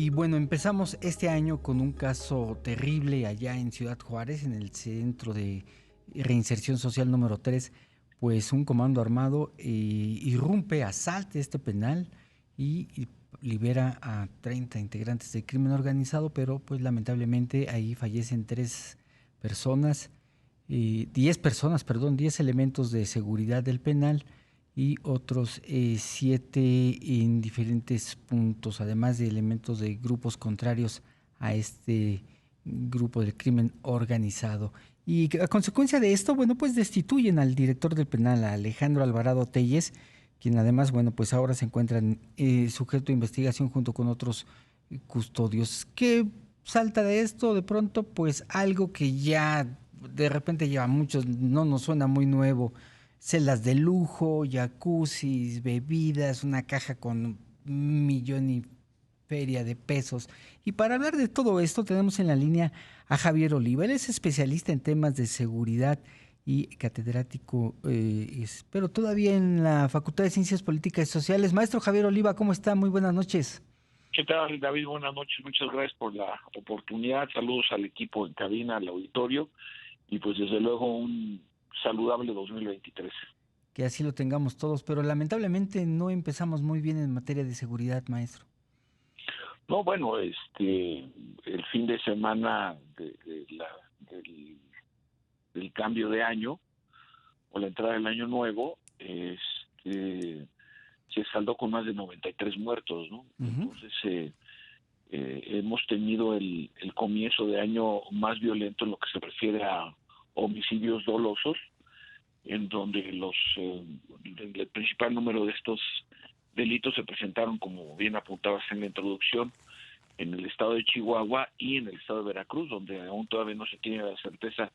Y bueno, empezamos este año con un caso terrible allá en Ciudad Juárez, en el Centro de Reinserción Social número 3. Pues un comando armado irrumpe, asalta este penal y libera a 30 integrantes del crimen organizado, pero pues lamentablemente ahí fallecen 3 personas, 10 personas, perdón, 10 elementos de seguridad del penal y otros 7 en diferentes puntos, además de elementos de grupos contrarios a este grupo del crimen organizado. Y a consecuencia de esto, bueno, pues destituyen al director del penal, a Alejandro Alvarado Telles, quien además, bueno, pues ahora se encuentra sujeto de investigación junto con otros custodios. ¿Qué salta de esto? De pronto, pues algo que ya de repente lleva muchos, no nos suena muy nuevo: celdas de lujo, jacuzzis, bebidas, una caja con 1,000,000 y feria de pesos. Y para hablar de todo esto tenemos en la línea a Javier Oliva. Él es especialista en temas de seguridad y catedrático, pero todavía en la Facultad de Ciencias Políticas y Sociales. Maestro Javier Oliva, ¿cómo está? Muy buenas noches. ¿Qué tal, David? Buenas noches, muchas gracias por la oportunidad. Saludos al equipo en cabina, al auditorio y pues desde luego un saludable 2023. Que así lo tengamos todos, pero lamentablemente no empezamos muy bien en materia de seguridad, maestro. No, bueno, el fin de semana del cambio de año o la entrada del año nuevo, se saldó con más de 93 muertos, ¿no? Ujú. Entonces, hemos tenido el comienzo de año más violento en lo que se refiere a homicidios dolosos, en donde el principal número de estos delitos se presentaron, como bien apuntabas en la introducción, en el estado de Chihuahua y en el estado de Veracruz, donde aún todavía no se tiene la certeza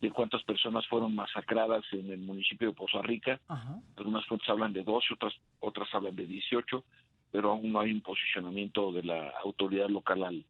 de cuántas personas fueron masacradas en el municipio de Poza Rica. Ajá. Algunas fuentes hablan de 12, otras hablan de 18, pero aún no hay un posicionamiento de la autoridad local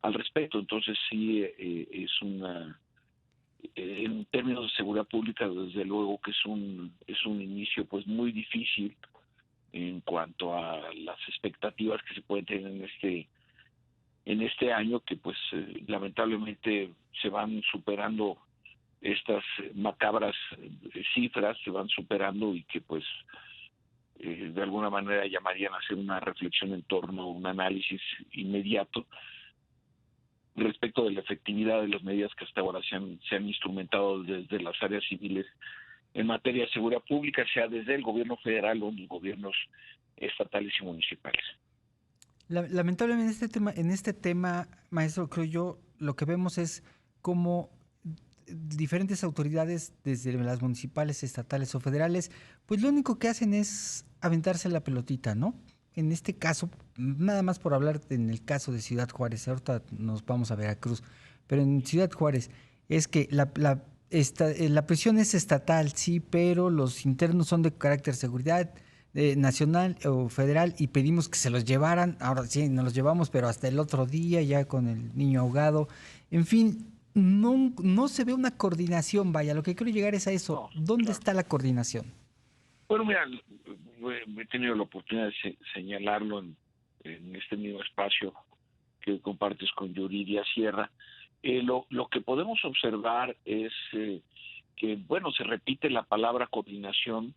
al respecto. Entonces sí, en términos de seguridad pública, desde luego que es un inicio pues muy difícil en cuanto a las expectativas que se pueden tener en este año, que pues lamentablemente se van superando estas macabras cifras, se van superando y que pues de alguna manera llamarían a hacer una reflexión en torno a un análisis inmediato respecto de la efectividad de las medidas que hasta ahora se han instrumentado desde las áreas civiles en materia de seguridad pública, sea desde el gobierno federal o los gobiernos estatales y municipales. Lamentablemente en este tema, maestro, creo yo, lo que vemos es cómo diferentes autoridades, desde las municipales, estatales o federales, pues lo único que hacen es aventarse la pelotita, ¿no? En este caso, nada más por hablar en el caso de Ciudad Juárez, ahorita nos vamos a Veracruz, pero en Ciudad Juárez es que la prisión es estatal, sí, pero los internos son de carácter seguridad nacional o federal, y pedimos que se los llevaran. Ahora sí, nos los llevamos, pero hasta el otro día ya con el niño ahogado. En fin, no se ve una coordinación, vaya, lo que quiero llegar es a eso. No, ¿Dónde claro. está la coordinación? Bueno, mira, he tenido la oportunidad de señalarlo en este mismo espacio que compartes con Yuridia Sierra. Lo que podemos observar es que, bueno, se repite la palabra coordinación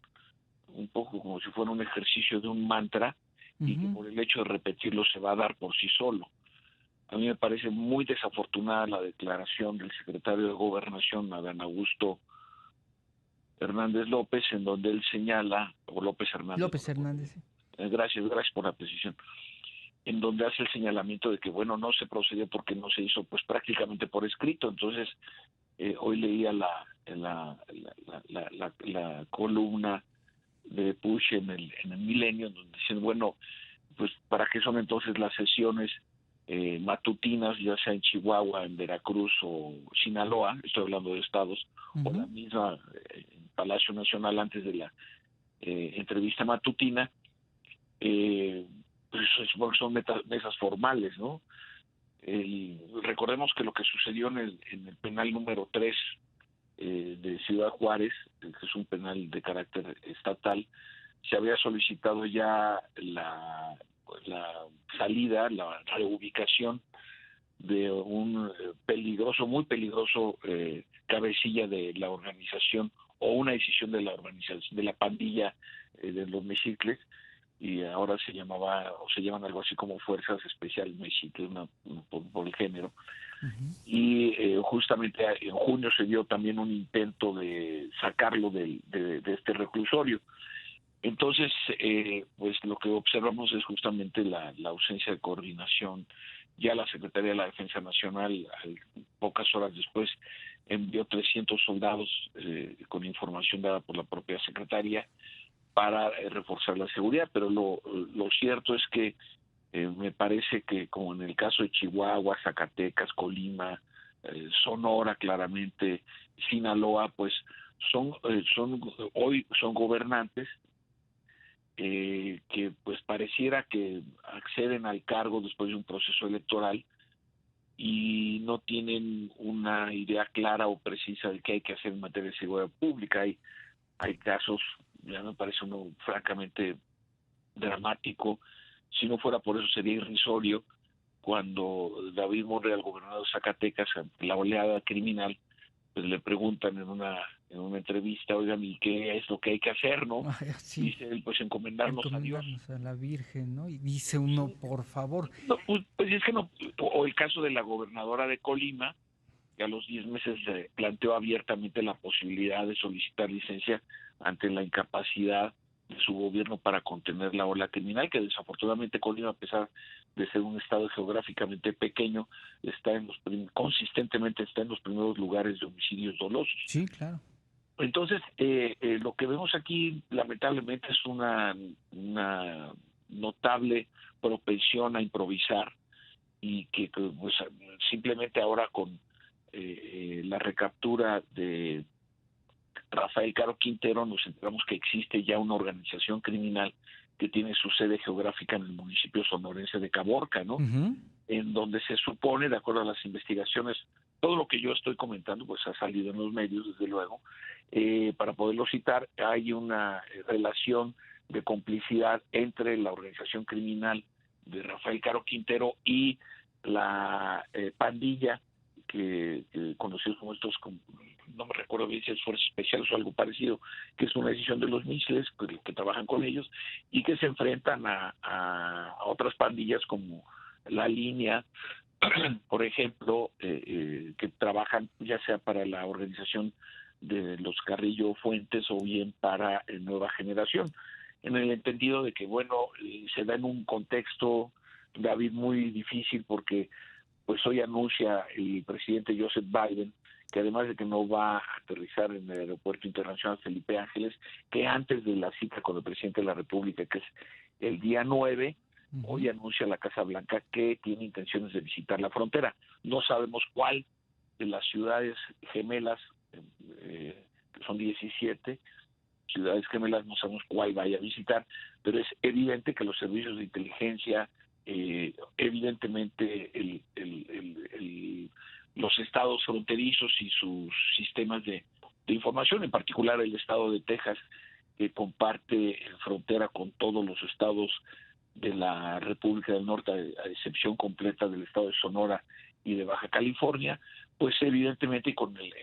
un poco como si fuera un ejercicio de un mantra y que Ujú. por el hecho de repetirlo se va a dar por sí solo. A mí me parece muy desafortunada la declaración del secretario de Gobernación, Adán Augusto Hernández López, en donde él señala, o López Hernández, no López recuerdo Hernández. bien. Gracias por la precisión, en donde hace el señalamiento de que, bueno, no se procedió porque no se hizo pues prácticamente por escrito. Entonces, hoy leía la columna de Push en el Milenio, donde dicen, bueno, pues ¿para qué son entonces las sesiones matutinas, ya sea en Chihuahua, en Veracruz o Sinaloa? Estoy hablando de estados, o la Ujú. misma en Palacio Nacional antes de la entrevista matutina. eh, pues porque son mesas formales, ¿no? Recordemos que lo que sucedió en el penal número 3 de Ciudad Juárez, que es un penal de carácter estatal, se había solicitado ya la salida, la reubicación de un muy peligroso cabecilla de la organización, o una decisión de la organización, de la pandilla de los Mexicles, y ahora se llaman algo así como Fuerzas Especiales Mexicles, por el género. Uh-huh. Y justamente en junio se dio también un intento de sacarlo de este reclusorio. Entonces, pues lo que observamos es justamente la ausencia de coordinación. Ya la Secretaría de la Defensa Nacional, pocas horas después, envió 300 soldados con información dada por la propia Secretaría para reforzar la seguridad, pero lo cierto es que me parece que, como en el caso de Chihuahua, Zacatecas, Colima, Sonora, claramente, Sinaloa, pues hoy son gobernantes que pues pareciera que acceden al cargo después de un proceso electoral y no tienen una idea clara o precisa de qué hay que hacer en materia de seguridad pública. Hay casos, ya me parece uno francamente dramático. Si no fuera por eso sería irrisorio, cuando David Monreal, gobernador de Zacatecas, ante la oleada criminal, pues le preguntan en una entrevista, oigan, ¿y qué es lo que hay que hacer, no? Ay, sí. Dice él, pues encomendarnos a Dios. A la Virgen, ¿no? Y dice uno, Sí. por favor. No, pues es que no. O el caso de la gobernadora de Colima, que a los 10 meses planteó abiertamente la posibilidad de solicitar licencia ante la incapacidad de su gobierno para contener la ola criminal, que desafortunadamente Colima, a pesar de ser un estado geográficamente pequeño, consistentemente está en los primeros lugares de homicidios dolosos. Sí, claro. Entonces, lo que vemos aquí, lamentablemente, es una notable propensión a improvisar, y que pues, simplemente ahora con la recaptura de Rafael Caro Quintero nos enteramos que existe ya una organización criminal que tiene su sede geográfica en el municipio sonorense de Caborca, ¿no? Uh-huh. En donde se supone, de acuerdo a las investigaciones, todo lo que yo estoy comentando pues ha salido en los medios, desde luego, para poderlo citar, hay una relación de complicidad entre la organización criminal de Rafael Caro Quintero y la pandilla que conocidos como estos, no me recuerdo bien si es Fuerzas Especiales o algo parecido, que es una decisión de los Mixles que trabajan con ellos y que se enfrentan a otras pandillas como La Línea, por ejemplo, que trabajan ya sea para la organización de los Carrillo Fuentes o bien para Nueva Generación, en el entendido de que, bueno, se da en un contexto, David, muy difícil, porque pues hoy anuncia el presidente Joseph Biden que además de que no va a aterrizar en el Aeropuerto Internacional Felipe Ángeles, que antes de la cita con el presidente de la República, que es el día 9, uh-huh, hoy anuncia la Casa Blanca que tiene intenciones de visitar la frontera. No sabemos cuál de las ciudades gemelas, que son 17 ciudades gemelas, no sabemos cuál vaya a visitar, pero es evidente que los servicios de inteligencia, evidentemente los estados fronterizos y sus sistemas de información, en particular el estado de Texas, que comparte frontera con todos los estados de la República del Norte, a excepción completa del estado de Sonora y de Baja California, pues evidentemente con el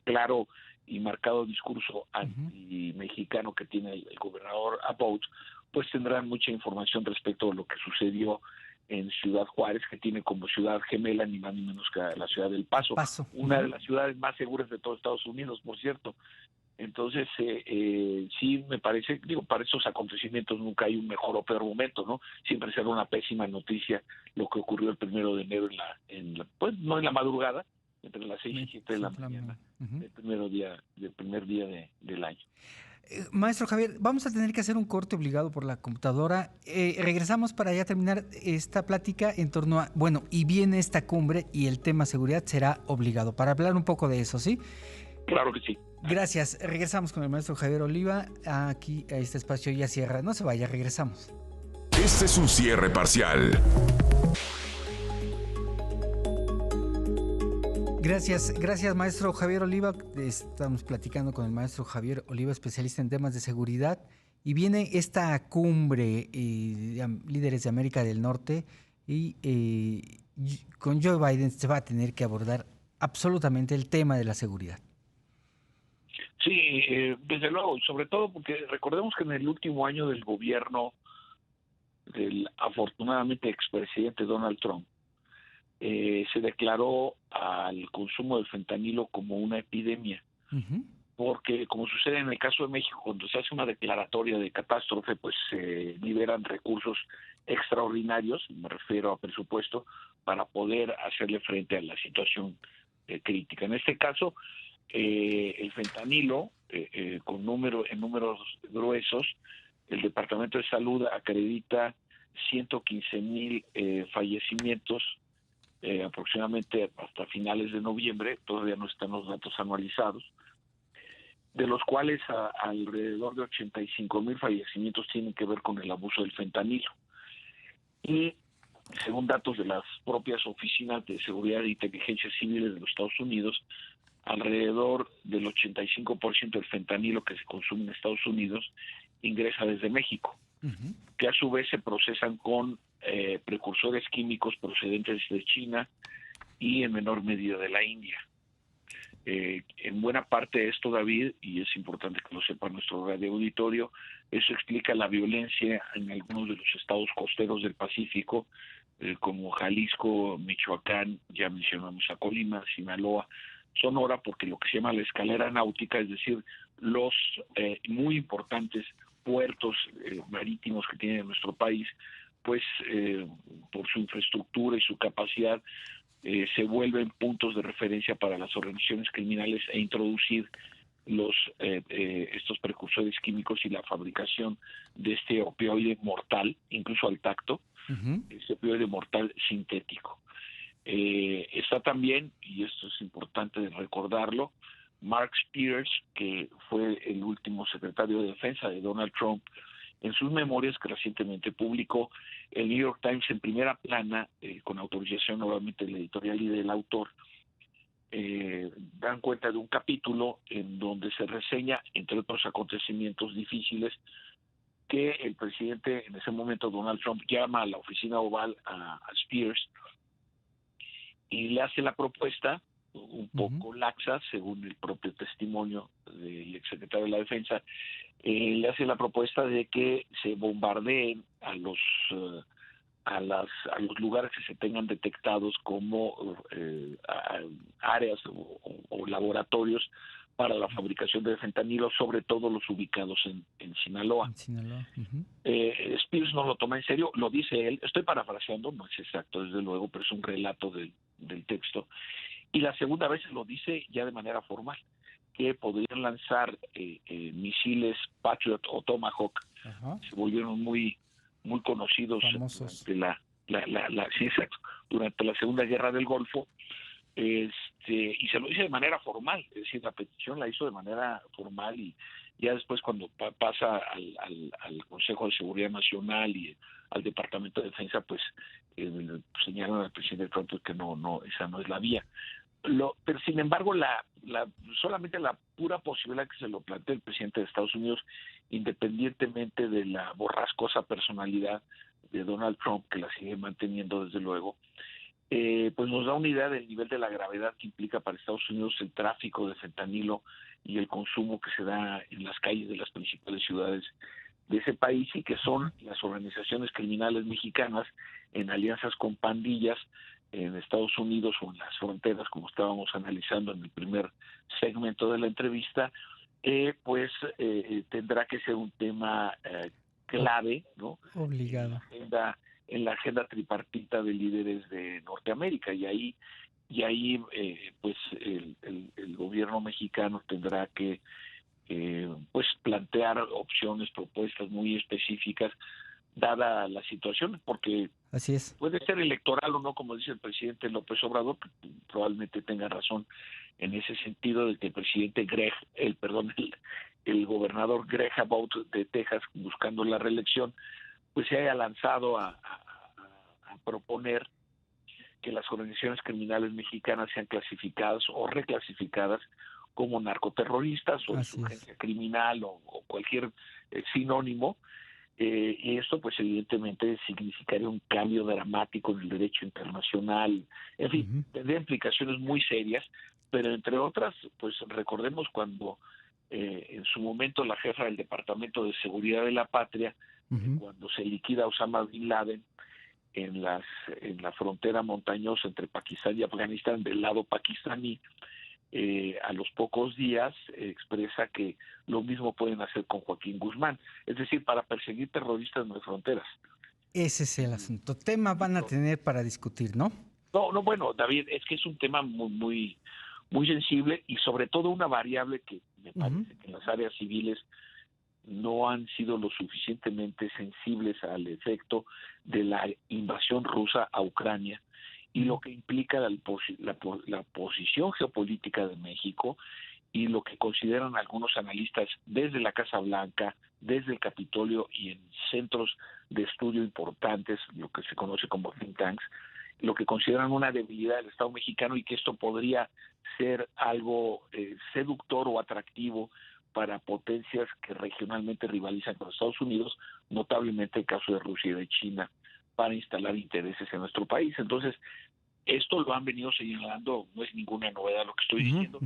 claro y marcado discurso anti-mexicano que tiene el gobernador Abbott, pues tendrán mucha información respecto a lo que sucedió en Ciudad Juárez, que tiene como ciudad gemela ni más ni menos que la ciudad del Paso. Una de las ciudades más seguras de todo Estados Unidos, por cierto. Entonces, sí me parece, para esos acontecimientos nunca hay un mejor o peor momento, ¿no? Siempre será una pésima noticia lo que ocurrió el 1 de enero pues no en la madrugada, entre las 6 y 7 de la mañana, el primer día del año. Maestro Javier, vamos a tener que hacer un corte obligado por la computadora. Regresamos para ya terminar esta plática en torno a, bueno, y viene esta cumbre y el tema seguridad será obligado, para hablar un poco de eso, ¿sí? Claro que sí. Gracias. Regresamos con el maestro Javier Oliva. Aquí a este espacio ya cierra. No se vaya, regresamos. Este es un cierre parcial. Gracias maestro Javier Oliva. Estamos platicando con el maestro Javier Oliva, especialista en temas de seguridad Y viene esta cumbre líderes de América del Norte y con Joe Biden se va a tener que abordar absolutamente el tema de la seguridad. Sí, desde luego, y sobre todo porque recordemos que en el último año del gobierno del afortunadamente expresidente Donald Trump, se declaró al consumo del fentanilo como una epidemia, porque como sucede en el caso de México, cuando se hace una declaratoria de catástrofe, pues se liberan recursos extraordinarios, me refiero a presupuesto, para poder hacerle frente a la situación crítica. En este caso, el fentanilo, en números gruesos, el Departamento de Salud acredita 115,000 fallecimientos aproximadamente hasta finales de noviembre, todavía no están los datos anualizados, de los cuales alrededor de 85,000 fallecimientos tienen que ver con el abuso del fentanilo. Y según datos de las propias oficinas de seguridad e inteligencia civiles de los Estados Unidos, alrededor del 85% del fentanilo que se consume en Estados Unidos ingresa desde México, que a su vez se procesan con precursores químicos procedentes de China y en menor medida de la India. En buena parte esto, David, y es importante que lo sepa nuestro radio auditorio, eso explica la violencia en algunos de los estados costeros del Pacífico, como Jalisco, Michoacán, ya mencionamos a Colima, Sinaloa, Sonora, porque lo que se llama la escalera náutica, es decir, los muy importantes puertos marítimos que tiene nuestro país, pues por su infraestructura y su capacidad, se vuelven puntos de referencia para las organizaciones criminales e introducir estos precursores químicos y la fabricación de este opioide mortal, incluso al tacto, este opioide mortal sintético. Está también, y esto es importante recordarlo, Mark Spears, que fue el último secretario de Defensa de Donald Trump, en sus memorias que recientemente publicó el New York Times en primera plana, con autorización nuevamente de la editorial y del autor, dan cuenta de un capítulo en donde se reseña, entre otros acontecimientos difíciles, que el presidente en ese momento, Donald Trump, llama a la oficina oval a Spears y le hace la propuesta, un poco laxa, según el propio testimonio del exsecretario de la Defensa, le hace la propuesta de que se bombardeen a los lugares que se tengan detectados como áreas o laboratorios para la fabricación de fentanilo, sobre todo los ubicados en Sinaloa. Spears no lo toma en serio, lo dice él, estoy parafraseando, no es exacto desde luego, pero es un relato del texto, y la segunda vez lo dice ya de manera formal, que podrían lanzar misiles Patriot o Tomahawk. Se volvieron muy conocidos durante la Segunda Guerra del Golfo, y se lo dice de manera formal, es decir, la petición la hizo de manera formal, y ya después cuando pasa al Consejo de Seguridad Nacional y al Departamento de Defensa, pues señalan al presidente Trump que no, esa no es la vía. Pero sin embargo, solamente la pura posibilidad que se lo plantee el presidente de Estados Unidos, independientemente de la borrascosa personalidad de Donald Trump, que la sigue manteniendo desde luego, pues nos da una idea del nivel de la gravedad que implica para Estados Unidos el tráfico de fentanilo y el consumo que se da en las calles de las principales ciudades de ese país, y que son las organizaciones criminales mexicanas en alianzas con pandillas en Estados Unidos o en las fronteras, como estábamos analizando en el primer segmento de la entrevista, pues tendrá que ser un tema clave, ¿no? Obligado. En la agenda tripartita de líderes de Norteamérica, y ahí pues el gobierno mexicano tendrá que pues plantear opciones, propuestas muy específicas dada la situación, porque así es, puede ser electoral o no, como dice el presidente López Obrador, que probablemente tenga razón en ese sentido, de que el presidente el gobernador Greg Abbott de Texas, buscando la reelección, pues se haya lanzado a proponer que las organizaciones criminales mexicanas sean clasificadas o reclasificadas como narcoterroristas o Así es. insurgencia criminal o cualquier sinónimo. Y esto pues evidentemente significaría un cambio dramático en el derecho internacional, en fin, tendría implicaciones muy serias, pero entre otras, pues recordemos cuando en su momento la jefa del Departamento de Seguridad de la Patria, cuando se liquida a Osama Bin Laden en la frontera montañosa entre Pakistán y Afganistán, del lado pakistaní, a los pocos días expresa que lo mismo pueden hacer con Joaquín Guzmán. Es decir, para perseguir terroristas no hay fronteras. Ese es el asunto. Tema van a tener para discutir, ¿no? No, bueno, David, es que es un tema muy sensible y sobre todo una variable que me parece que en las áreas civiles no han sido lo suficientemente sensibles al efecto de la invasión rusa a Ucrania y lo que implica la posición geopolítica de México y lo que consideran algunos analistas desde la Casa Blanca, desde el Capitolio y en centros de estudio importantes, lo que se conoce como think tanks, lo que consideran una debilidad del Estado mexicano y que esto podría ser algo seductor o atractivo para potencias que regionalmente rivalizan con Estados Unidos, notablemente el caso de Rusia y de China, para instalar intereses en nuestro país. Entonces, esto lo han venido señalando, no es ninguna novedad lo que estoy diciendo,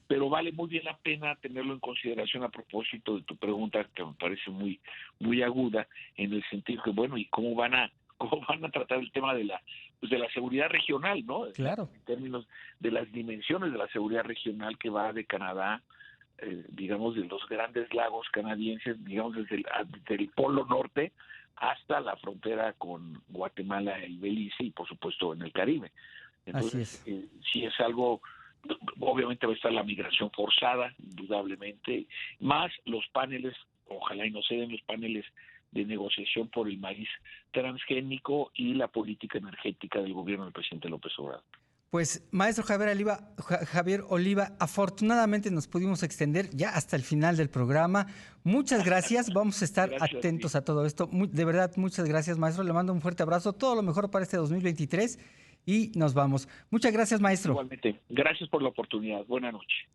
pero vale muy bien la pena tenerlo en consideración a propósito de tu pregunta, que me parece muy aguda, en el sentido que, bueno, ¿y cómo van a tratar el tema de la seguridad regional, ¿no? Claro. En términos de las dimensiones de la seguridad regional que va de Canadá, digamos, de los grandes lagos canadienses, digamos, desde el Polo Norte hasta la frontera con Guatemala y Belice y, por supuesto, en el Caribe. Entonces, sí es algo, obviamente va a estar la migración forzada, indudablemente, más los paneles, ojalá y no se den los paneles de negociación por el maíz transgénico y la política energética del gobierno del presidente López Obrador. Pues, maestro Javier Oliva, afortunadamente nos pudimos extender ya hasta el final del programa. Muchas gracias, vamos a estar atentos a todo esto. De verdad, muchas gracias, maestro. Le mando un fuerte abrazo, todo lo mejor para este 2023 y nos vamos. Muchas gracias, maestro. Igualmente, gracias por la oportunidad. Buenas noches.